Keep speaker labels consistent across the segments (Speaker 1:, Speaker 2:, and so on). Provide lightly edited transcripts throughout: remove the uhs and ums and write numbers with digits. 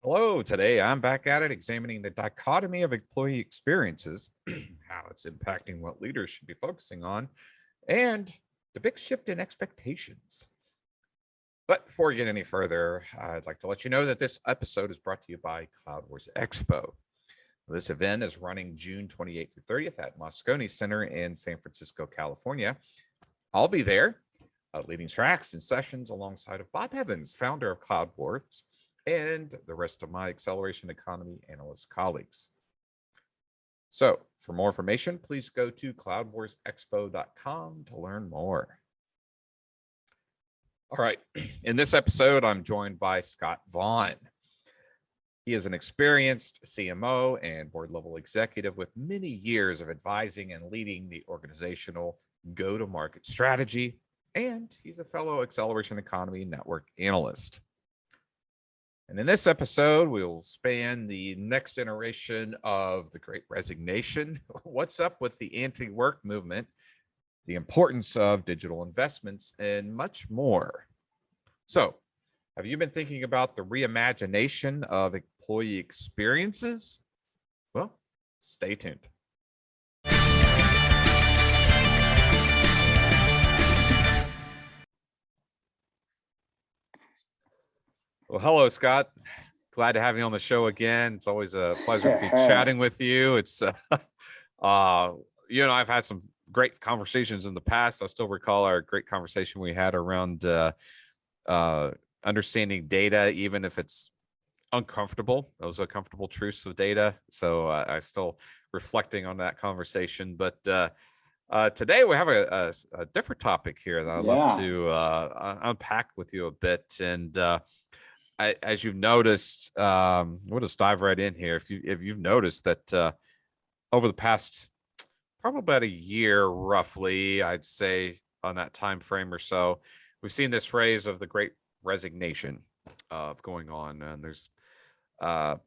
Speaker 1: Hello, today I'm back at it examining the dichotomy of employee experiences, how it's impacting what leaders should be focusing on, and the big shift in expectations. But before we get any further, I'd like to let you know that this episode is brought to you by CloudWars Expo. This event is running June 28th through 30th at Moscone Center in San Francisco, California. I'll be there leading tracks and sessions alongside of Bob Evans, founder of CloudWars, and the rest of my acceleration economy analyst colleagues. So for more information, please go to cloudwarsexpo.com to learn more. All right, in this episode, I'm joined by Scott Vaughan. He is an experienced CMO and board-level executive with many years of advising and leading the organizational go-to-market strategy, and he's a fellow acceleration economy network analyst. And in this episode, we'll span the next iteration of the Great Resignation, what's up with the anti-work movement, the importance of digital investments, and much more. So, have you been thinking about the reimagination of employee experiences? Well, stay tuned. Well, hello, Scott. Glad to have you on the show again. It's always a pleasure to be chatting with you. It's, I've had some great conversations in the past. I still recall our great conversation we had around understanding data, even if it's uncomfortable. Those are comfortable truths of data. So I'm still reflecting on that conversation. But today we have a different topic here that I'd love to unpack with you a bit. And as you've noticed, we'll just dive right in here. If you've noticed that over the past probably about a year, roughly, I'd say on that time frame or so, we've seen this phrase of the Great Resignation going on, and there's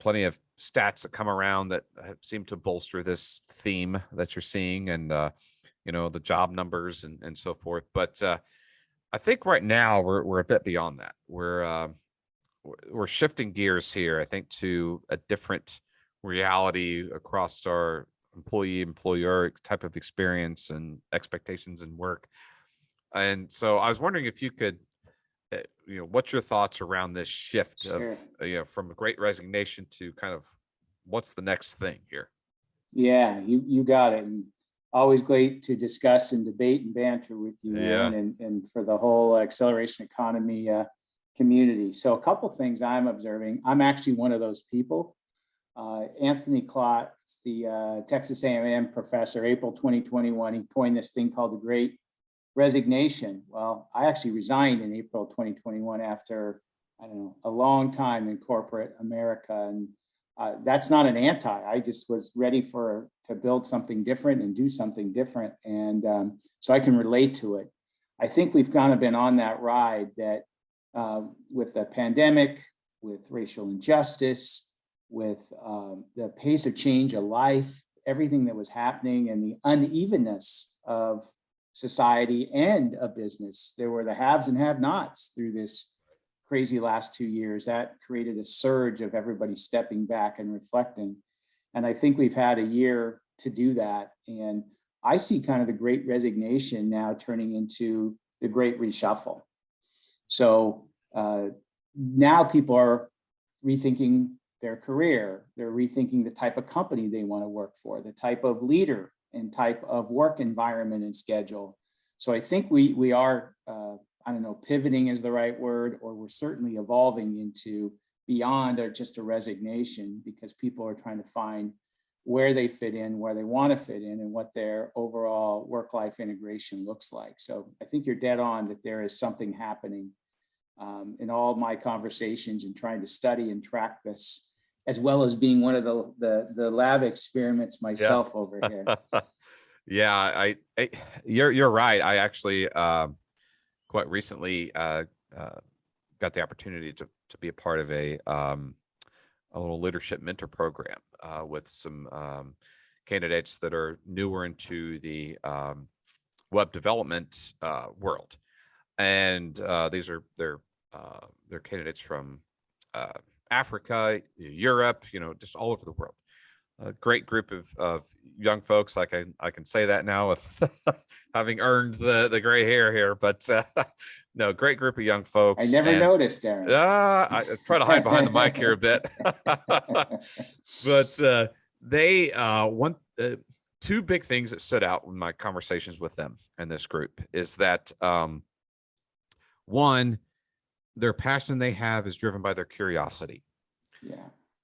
Speaker 1: plenty of stats that come around that seem to bolster this theme that you're seeing, and the job numbers and so forth. But I think right now we're a bit beyond that. We're shifting gears here, I think, to a different reality across our employer type of experience and expectations in work. And so I was wondering if you could, what's your thoughts around this shift of, from a Great Resignation to kind of what's the next thing here?
Speaker 2: Yeah, you got it. And always great to discuss and debate and banter with you, Aaron, and for the whole acceleration economy community. So a couple things I'm observing. I'm actually one of those people. Anthony Klotz, the Texas A&M professor, April 2021, he coined this thing called the Great Resignation. Well, I actually resigned in April 2021 after, a long time in corporate America. And that's not an I just was ready to build something different and do something different. And so I can relate to it. I think we've kind of been on that ride that with the pandemic, with racial injustice, with the pace of change of life, everything that was happening, and the unevenness of society and a business. There were the haves and have-nots through this crazy last 2 years. That created a surge of everybody stepping back and reflecting. And I think we've had a year to do that. And I see kind of the Great Resignation now turning into the Great Reshuffle. So now people are rethinking their career. They're rethinking the type of company they want to work for, the type of leader and type of work environment and schedule. So I think we are, pivoting is the right word, or we're certainly evolving into beyond or just a resignation, because people are trying to find where they fit in, where they want to fit in, and what their overall work-life integration looks like. So I think you're dead on that there is something happening in all my conversations and trying to study and track this, as well as being one of the lab experiments myself over here.
Speaker 1: Yeah, you're right. I actually quite recently got the opportunity to be a part of a little leadership mentor program with some candidates that are newer into the web development world, and they're candidates from Africa, Europe, just all over the world. A great group of young folks. I can say that now with having earned the gray hair here, but no, great group of young folks.
Speaker 2: I never noticed, Darren.
Speaker 1: I try to hide behind the mic here a bit, but they two big things that stood out in my conversations with them and this group is that one, their passion they have is driven by their curiosity.
Speaker 2: Yeah.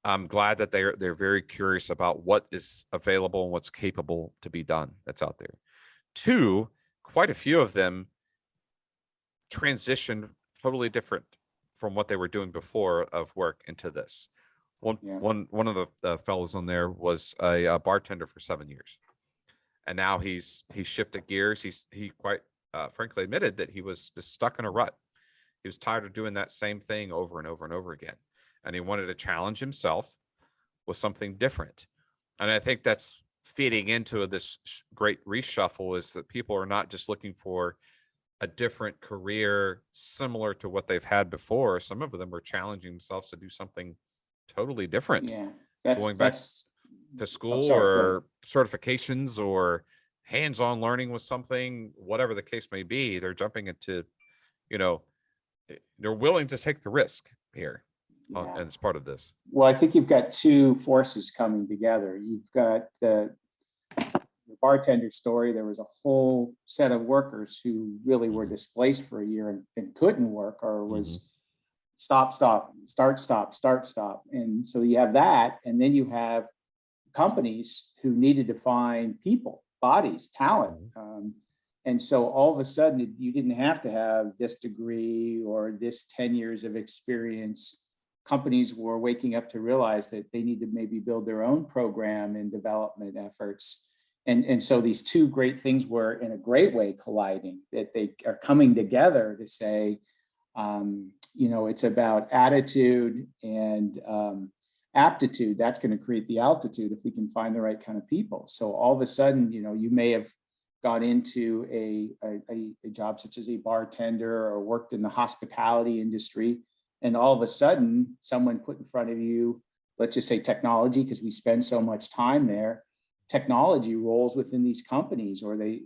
Speaker 1: I'm glad that they're very curious about what is available and what's capable to be done that's out there. Two, quite a few of them transitioned totally different from what they were doing before of work into this. One of the fellows on there was a bartender for 7 years, and now he's shifted gears. He quite frankly admitted that he was just stuck in a rut. He was tired of doing that same thing over and over and over again. And he wanted to challenge himself with something different. And I think that's feeding into this great reshuffle, is that people are not just looking for a different career similar to what they've had before. Some of them are challenging themselves to do something totally different.
Speaker 2: Yeah,
Speaker 1: going back to school or certifications or hands-on learning with something, whatever the case may be. They're jumping into, they're willing to take the risk here. And it's part of this.
Speaker 2: Well, I think you've got two forces coming together. You've got the bartender story. There was a whole set of workers who really were displaced for a year and couldn't work, or was stop, start, stop. And so you have that. And then you have companies who needed to find people, bodies, talent. And so all of a sudden, you didn't have to have this degree or this 10 years of experience. Companies were waking up to realize that they need to maybe build their own program and development efforts. And so these two great things were in a great way colliding, that they are coming together to say, it's about attitude and aptitude. That's going to create the altitude if we can find the right kind of people. So all of a sudden, you may have got into a job such as a bartender or worked in the hospitality industry. And all of a sudden, someone put in front of you, let's just say technology, because we spend so much time there, technology roles within these companies, or they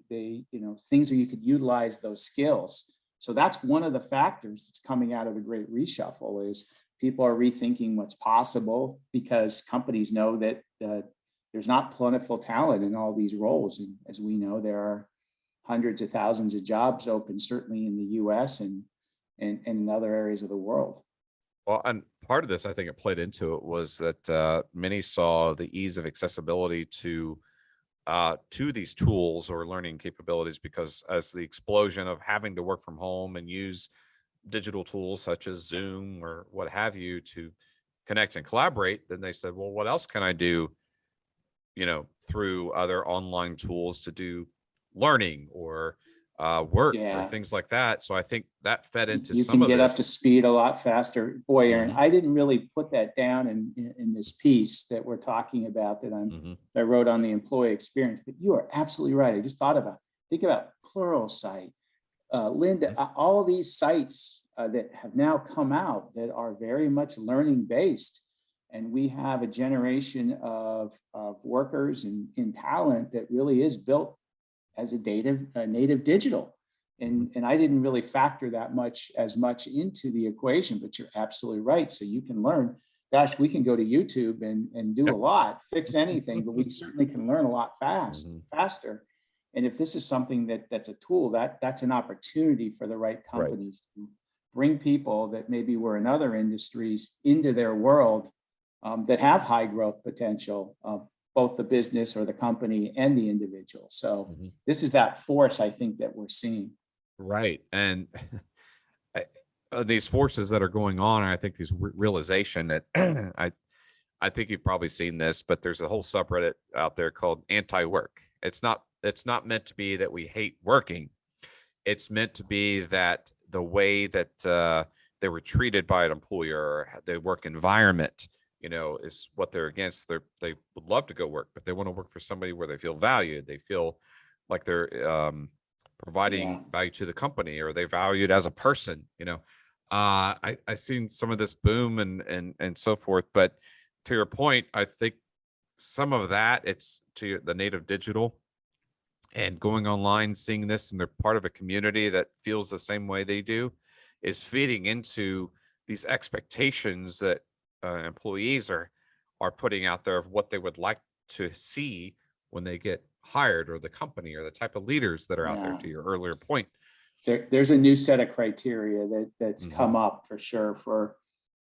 Speaker 2: things where you could utilize those skills. So that's one of the factors that's coming out of the Great Reshuffle, is people are rethinking what's possible, because companies know that there's not plentiful talent in all these roles. And as we know, there are hundreds of thousands of jobs open, certainly in the US and in other areas of the world.
Speaker 1: Well, and part of this, I think it played into it, was that many saw the ease of accessibility to these tools or learning capabilities, because as the explosion of having to work from home and use digital tools such as Zoom or what have you to connect and collaborate, then they said, well, what else can I do, through other online tools to do learning or work or things like that. So I think that fed into
Speaker 2: you
Speaker 1: some
Speaker 2: can get
Speaker 1: of
Speaker 2: up to speed a lot faster. Boy, Aaron, I didn't really put that down in this piece that we're talking about that I wrote on the employee experience, but you are absolutely right. I just thought about, think about Pluralsight, Linda, all of these sites that have now come out that are very much learning based. And we have a generation of workers and in talent that really is built as a native digital. And I didn't really factor that much into the equation, but you're absolutely right. So you can learn, gosh, we can go to YouTube and do a lot, fix anything, but we certainly can learn a lot faster. And if this is something that's a tool, that's an opportunity for the right companies to bring people that maybe were in other industries into their world that have high growth potential, both the business or the company and the individual. So this is that force, I think, that we're seeing.
Speaker 1: Right. And these forces that are going on, and I think this realization that I think you've probably seen this, but there's a whole subreddit out there called anti-work. It's not meant to be that we hate working. It's meant to be that the way that they were treated by an employer, the work environment, is what they're against. They would love to go work, but they want to work for somebody where they feel valued. They feel like they're providing value to the company, or they're valued as a person, I seen some of this boom and so forth, but to your point, I think some of that it's to the native digital and going online, seeing this, and they're part of a community that feels the same way they do, is feeding into these expectations that employees are putting out there of what they would like to see when they get hired, or the company, or the type of leaders that are out there.
Speaker 2: Yeah.
Speaker 1: To your earlier point,
Speaker 2: There's a new set of criteria that's
Speaker 1: Mhm.
Speaker 2: come up for sure for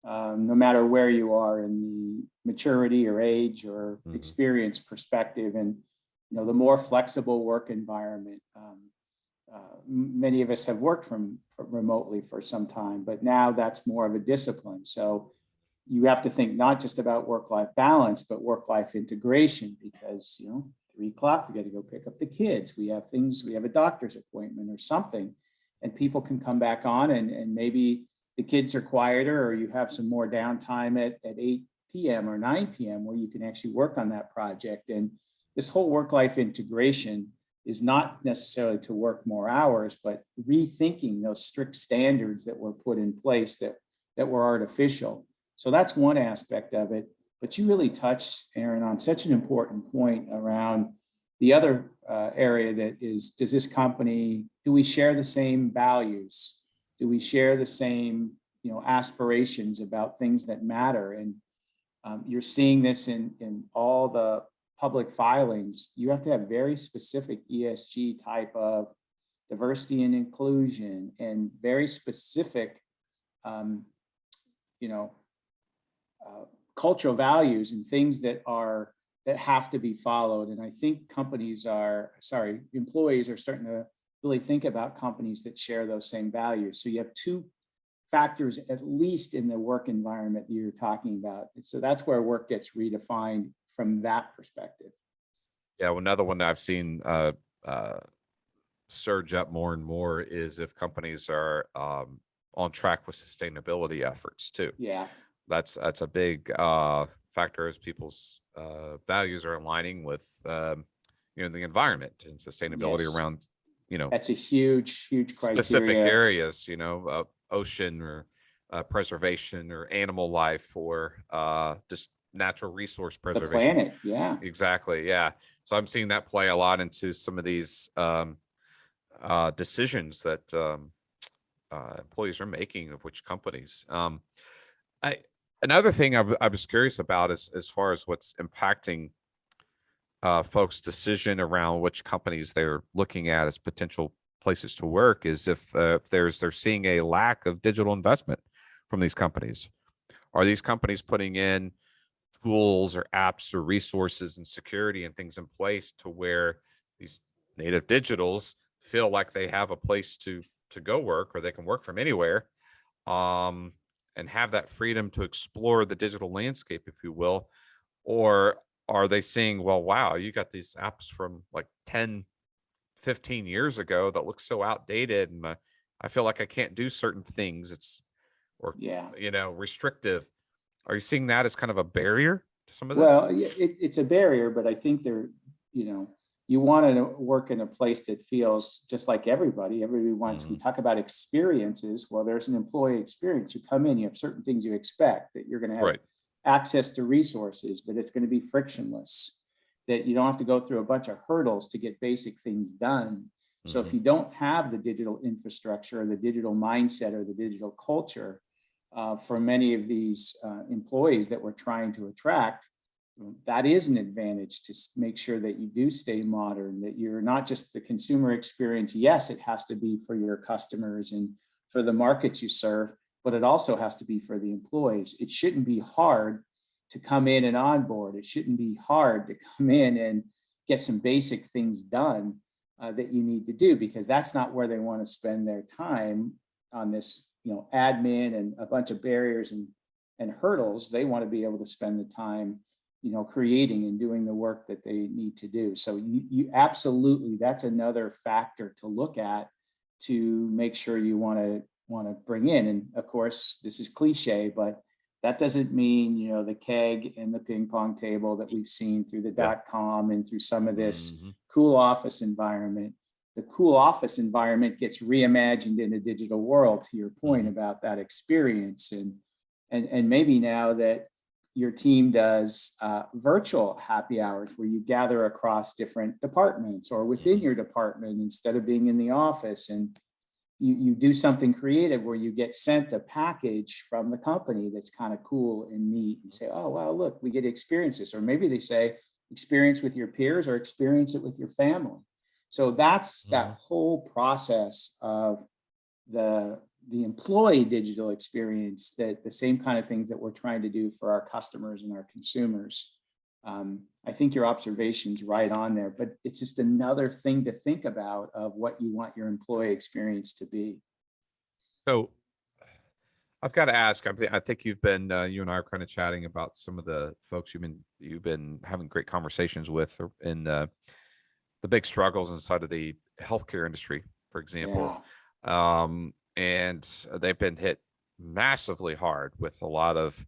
Speaker 2: no matter where you are in the maturity or age or
Speaker 1: Mhm.
Speaker 2: experience perspective. And, the more flexible work environment, many of us have worked from remotely for some time, but now that's more of a discipline. So you have to think not just about work-life balance, but work-life integration, because, 3 o'clock, we got to go pick up the kids. We have things, we have a doctor's appointment or something, and people can come back on, and maybe the kids are quieter, or you have some more downtime at 8 p.m. or 9 p.m. where you can actually work on that project. And this whole work-life integration is not necessarily to work more hours, but rethinking those strict standards that were put in place that were artificial. So that's one aspect of it. But you really touched, Aaron, on such an important point around the other area, that is, does this company, do we share the same values? Do we share the same, aspirations about things that matter? And you're seeing this in all the public filings. You have to have very specific ESG type of diversity and inclusion, and very specific, you know, cultural values and things that have to be followed. And I think employees are starting to really think about companies that share those same values. So you have two factors, at least in the work environment that you're talking about. And so that's where work gets redefined from that perspective.
Speaker 1: Yeah, well, another one that I've seen surge up more and more is if companies are on track with sustainability efforts too.
Speaker 2: Yeah.
Speaker 1: That's a big factor, as people's values are aligning with the environment and sustainability
Speaker 2: Yes.
Speaker 1: around
Speaker 2: That's a huge
Speaker 1: specific
Speaker 2: criteria.
Speaker 1: areas, ocean, or preservation, or animal life, or just natural resource
Speaker 2: The
Speaker 1: preservation.
Speaker 2: planet, yeah.
Speaker 1: Exactly, yeah. So I'm seeing that play a lot into some of these decisions that employees are making of which companies. Another thing I was curious about is, as far as what's impacting folks' decision around which companies they're looking at as potential places to work, is if they're seeing a lack of digital investment from these companies. Are these companies putting in tools or apps or resources and security and things in place to where these native digitals feel like they have a place to go work, or they can work from anywhere, and have that freedom to explore the digital landscape, if you will? Or are they saying, well, wow, you got these apps from like 10, 15 years ago that look so outdated, and I feel like I can't do certain things.
Speaker 2: Yeah.
Speaker 1: Restrictive. Are you seeing that as kind of a barrier to some of this?
Speaker 2: Well, it's a barrier, but I think you want to work in a place that feels just like everybody. Everybody wants, we talk about experiences. Well, there's an employee experience. You come in, you have certain things you expect, that you're going to have access to resources, that it's going to be frictionless, that you don't have to go through a bunch of hurdles to get basic things done. So if you don't have the digital infrastructure, or the digital mindset, or the digital culture, for many of these employees that we're trying to attract, that is an advantage, to make sure that you do stay modern, that you're not just the consumer experience. Yes, it has to be for your customers and for the markets you serve, but it also has to be for the employees. It shouldn't be hard to come in and onboard. It shouldn't be hard to come in and get some basic things done that you need to do, because that's not where they want to spend their time on this, admin and a bunch of barriers and hurdles. They want to be able to spend the time, creating and doing the work that they need to do. So you absolutely, that's another factor to look at, to make sure you want to bring in. And of course, this is cliche, but that doesn't mean, the keg and the ping pong table that we've seen through the .com and through some of this cool office environment. the cool office environment gets reimagined in a digital world, to your point about that experience. And maybe now that your team does virtual happy hours where you gather across different departments or within your department instead of being in the office, and you do something creative where you get sent a package from the company that's kind of cool and neat, and say, oh, wow, look, we get to experience this. Or maybe they say, experience with your peers or experience it with your family. So that's that whole process of the employee digital experience, that the same kind of things that we're trying to do for our customers and our consumers. I think your observation's right on there, but it's just another thing to think about of what you want your employee experience to be.
Speaker 1: So I've got to ask, I think you've been, you and I are kind of chatting about some of the folks you've been having great conversations with in the big struggles inside of the healthcare industry, for example.
Speaker 2: Yeah.
Speaker 1: And they've been hit massively hard with a lot of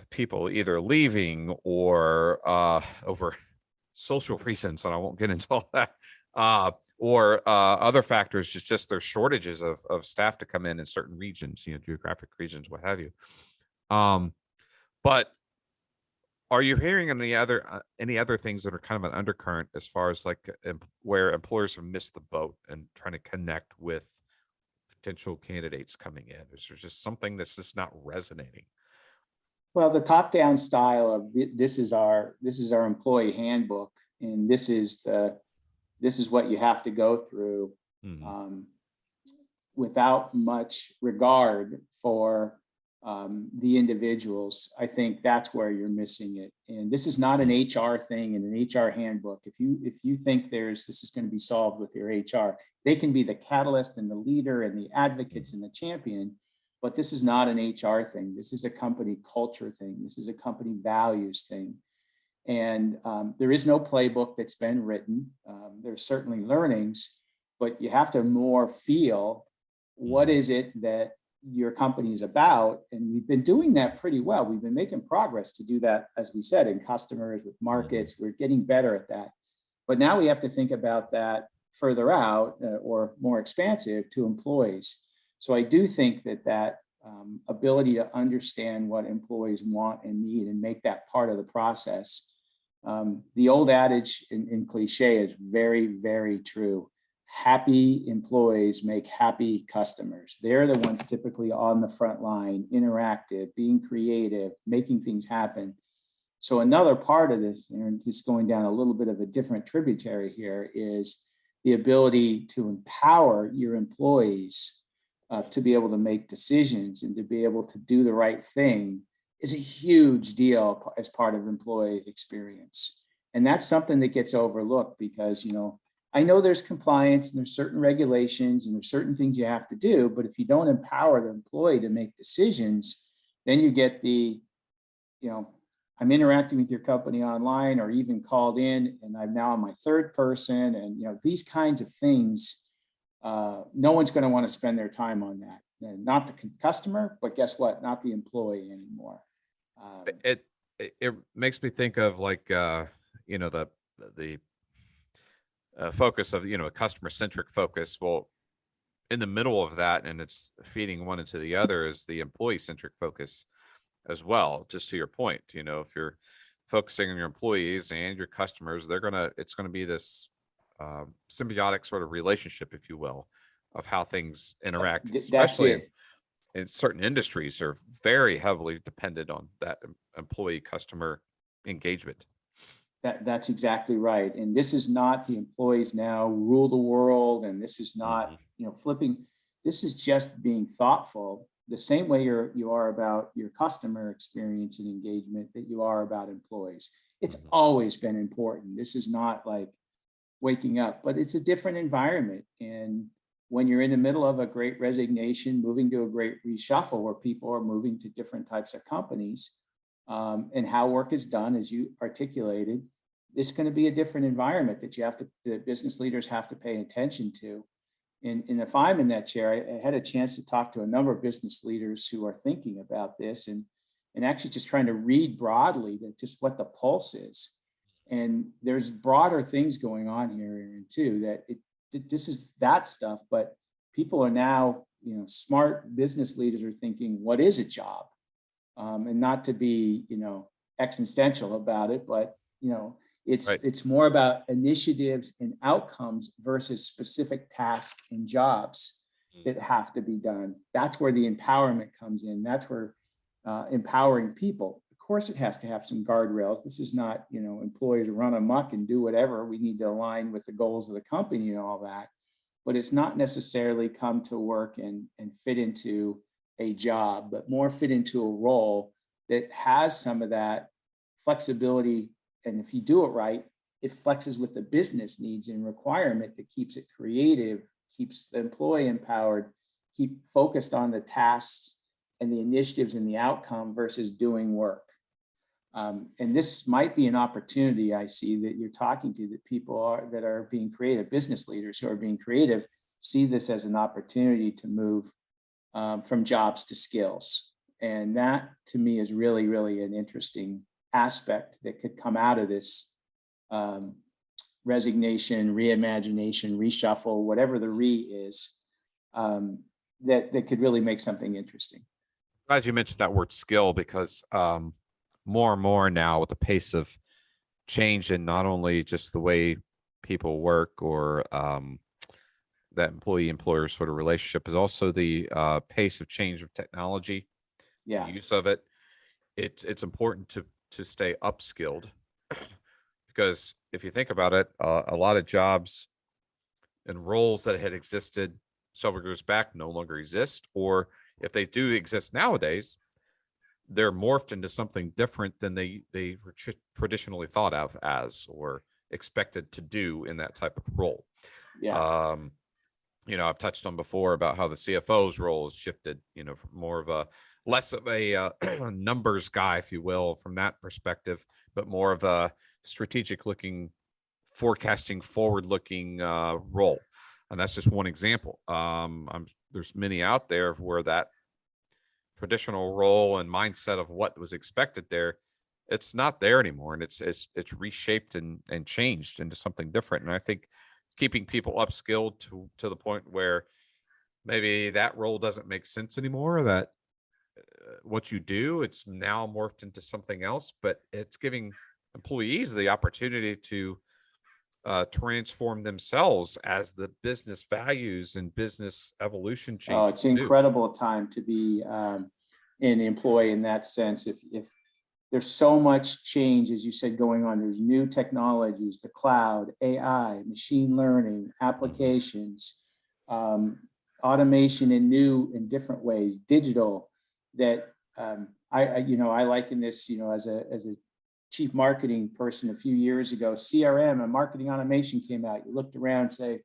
Speaker 1: people either leaving or over social reasons, and I won't get into all that, or other factors, just their shortages of staff to come in certain regions, geographic regions, what have you. But are you hearing any other things that are kind of an undercurrent as far as like where employers have missed the boat and trying to connect with potential candidates coming in? Is there just something that's just not resonating?
Speaker 2: Well, the top-down style of this is our employee handbook, and this is what you have to go through, without much regard for the individuals. I think that's where you're missing it. And this is not an HR thing and an HR handbook. If you think this is going to be solved with your HR, they can be the catalyst and the leader and the advocates and the champion, but this is not an HR thing. This is a company culture thing. This is a company values thing. And there is no playbook that's been written. There's certainly learnings, but you have to more feel what is it that your company is about. And we've been doing that pretty well. We've been making progress to do that, as we said, in customers, with markets. We're getting better at that. But now we have to think about that further out or more expansive to employees. So I do think that ability to understand what employees want and need and make that part of the process. The old adage in cliche is very, very true. Happy employees make happy customers. They're the ones typically on the front line, interactive, being creative, making things happen. So another part of this, and just going down a little bit of a different tributary here, is the ability to empower your employees to be able to make decisions and to be able to do the right thing is a huge deal as part of employee experience. And that's something that gets overlooked because, I know there's compliance and there's certain regulations and there's certain things you have to do, but if you don't empower the employee to make decisions, then you get I'm interacting with your company online or even called in and I'm now my third person. And, these kinds of things, no one's going to want to spend their time on that. Not the customer, but guess what? Not the employee anymore.
Speaker 1: It makes me think of like, the focus of, a customer-centric focus. Well, in the middle of that, and it's feeding one into the other, is the employee-centric focus as well. Just to your point, if you're focusing on your employees and your customers, it's going to be this symbiotic sort of relationship, if you will, of how things interact, especially in certain industries are very heavily dependent on that employee customer engagement.
Speaker 2: That's exactly right. And this is not the employees now rule the world. And this is not, flipping. This is just being thoughtful the same way you are about your customer experience and engagement that you are about employees. It's always been important. This is not like waking up, but it's a different environment. And when you're in the middle of a great resignation, moving to a great reshuffle where people are moving to different types of companies, and how work is done, as you articulated, it's going to be a different environment that business leaders have to pay attention to. And if I'm in that chair, I had a chance to talk to a number of business leaders who are thinking about this and actually just trying to read broadly just what the pulse is. And there's broader things going on here, Aaron, too, that this is that stuff, but people are now, smart business leaders are thinking, what is a job? And not to be, existential about it, but, it's more about initiatives and outcomes versus specific tasks and jobs that have to be done. That's where the empowerment comes in. That's where empowering people. Of course, it has to have some guardrails. This is not, employees run amok and do whatever. We need to align with the goals of the company and all that. But it's not necessarily come to work and fit into a job, but more fit into a role that has some of that flexibility. And if you do it right, it flexes with the business needs and requirement that keeps it creative, keeps the employee empowered, keep focused on the tasks and the initiatives and the outcome versus doing work. And this might be an opportunity I see that you're talking to, that people that are being creative, business leaders who are being creative, see this as an opportunity to move from jobs to skills. And that to me is really, really an interesting aspect that could come out of this resignation, reimagination, reshuffle, whatever the is, that could really make something interesting.
Speaker 1: Glad you mentioned that word skill, because more and more now, with the pace of change in not only just the way people work or that employee-employer sort of relationship, is also the pace of change of technology, the use of it. It's important to stay upskilled, because if you think about it, a lot of jobs and roles that had existed several years back no longer exist, or if they do exist nowadays, they're morphed into something different than they were traditionally thought of as or expected to do in that type of role. I've touched on before about how the CFO's role has shifted, from more of a less of a numbers guy, if you will, from that perspective, but more of a strategic looking, forecasting, forward looking role. And that's just one example. There's many out there where that traditional role and mindset of what was expected there, it's not there anymore, and it's reshaped and changed into something different. And I think keeping people upskilled to the point where maybe that role doesn't make sense anymore, that what you do, it's now morphed into something else, but it's giving employees the opportunity to transform themselves as the business values and business evolution changes.
Speaker 2: It's an incredible time to be an employee in that sense. If there's so much change, as you said, going on, there's new technologies, the cloud, AI, machine learning, applications, automation in new and different ways, digital, that I liken this, as a chief marketing person a few years ago. CRM and marketing automation came out. You looked around and say,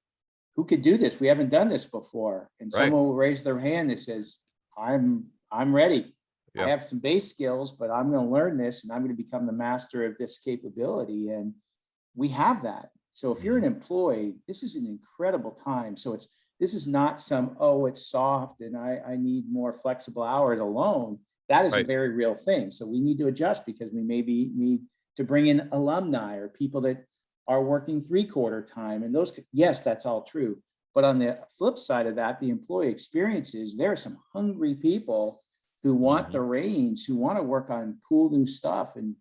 Speaker 2: who could do this? We haven't done this before. And someone will raise their hand that says, I'm ready. I have some base skills, but I'm going to learn this and I'm going to become the master of this capability. And we have that. So if you're an employee, this is an incredible time. So this is not some, it's soft and I need more flexible hours alone. That is a very real thing. So we need to adjust, because we maybe need to bring in alumni or people that are working 3/4 time. And those, yes, that's all true. But on the flip side of that, the employee experiences, there are some hungry people who want the reins, who want to work on cool new stuff and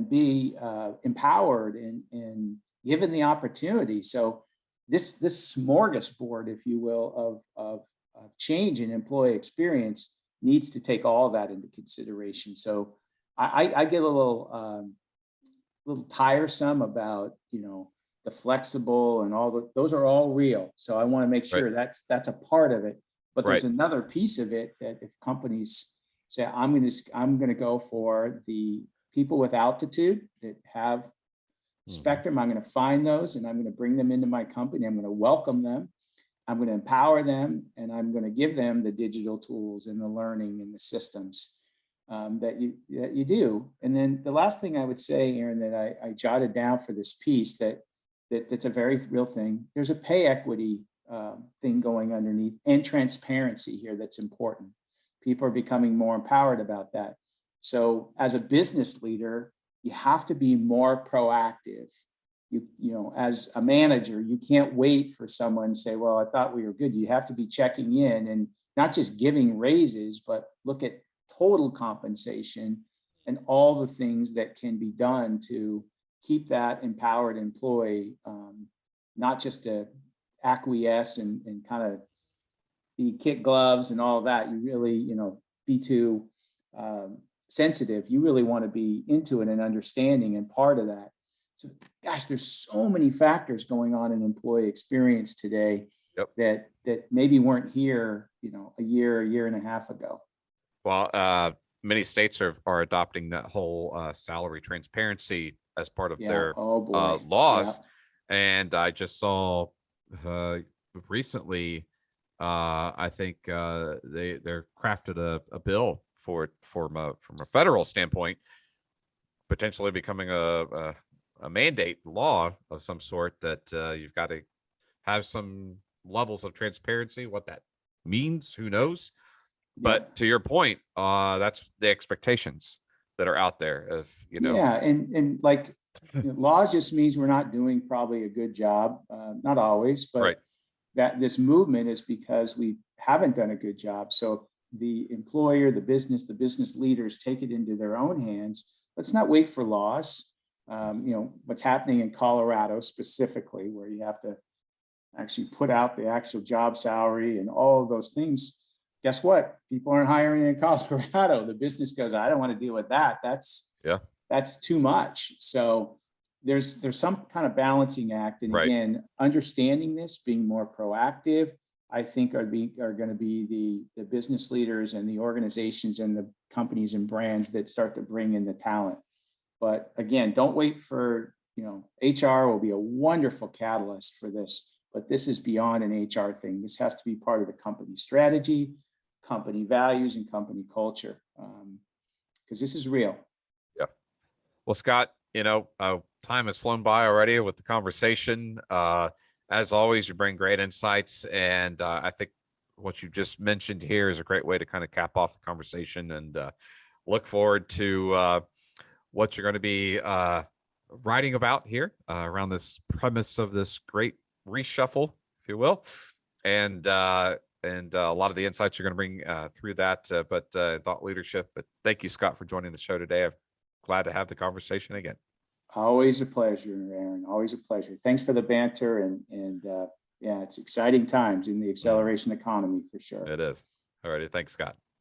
Speaker 2: be empowered and given the opportunity. So this smorgasbord, if you will, of change in employee experience needs to take all of that into consideration. So I get a little tiresome about, the flexible and all those are all real. So I want to make sure that's a part of it. But there's another piece of it that if companies say, I'm going to go for the people with altitude that have spectrum, I'm going to find those and I'm going to bring them into my company. I'm going to welcome them. I'm going to empower them, and I'm going to give them the digital tools and the learning and the systems that you do. And then the last thing I would say, Aaron, that I jotted down for this piece that's a very real thing. There's a pay equity thing going underneath, and transparency here that's important. People are becoming more empowered about that. So as a business leader, you have to be more proactive. You know, as a manager, you can't wait for someone to say, well, I thought we were good. You have to be checking in and not just giving raises, but look at total compensation and all the things that can be done to keep that empowered employee, not just to acquiesce and kind of be kick gloves and all of that. You really, you know, be too sensitive. You really want to be into it and understanding and part of that. So, gosh, there's so many factors going on in employee experience today.
Speaker 1: Yep.
Speaker 2: that maybe weren't here, you know, a year and a half ago.
Speaker 1: Well, many states are adopting that whole salary transparency as part of their laws. Yeah. And I just saw recently, I think they're crafted a bill for it from a federal standpoint, potentially becoming a mandate law of some sort that you've got to have some levels of transparency. What that means, who knows? But to your point, that's the expectations that are out there of, you know.
Speaker 2: Yeah, and like laws just means we're not doing probably a good job, not always, but right. That this movement is because we haven't done a good job. So the employer, the business leaders take it into their own hands. Let's not wait for laws. You know, what's happening in Colorado specifically, where you have to actually put out the actual job salary and all of those things. Guess what? People aren't hiring in Colorado. The business goes, I don't want to deal with that. That's too much. So there's some kind of balancing act. And again, understanding this, being more proactive, I think are going to be the business leaders and the organizations and the companies and brands that start to bring in the talent. But again, don't wait for, you know, HR will be a wonderful catalyst for this, but this is beyond an HR thing. This has to be part of the company strategy, company values, and company culture, because this is real.
Speaker 1: Yeah. Well, Scott, you know, time has flown by already with the conversation. As always, you bring great insights, and I think what you just mentioned here is a great way to kind of cap off the conversation, and look forward to what you're going to be writing about here around this premise of this great reshuffle, if you will, and a lot of the insights you're going to bring through that, but thought leadership. But thank you, Scott, for joining the show today. I'm glad to have the conversation again.
Speaker 2: Always a pleasure, Aaron. Always a pleasure. Thanks for the banter, and yeah, it's exciting times in the acceleration economy for sure.
Speaker 1: It is. All righty. Thanks, Scott.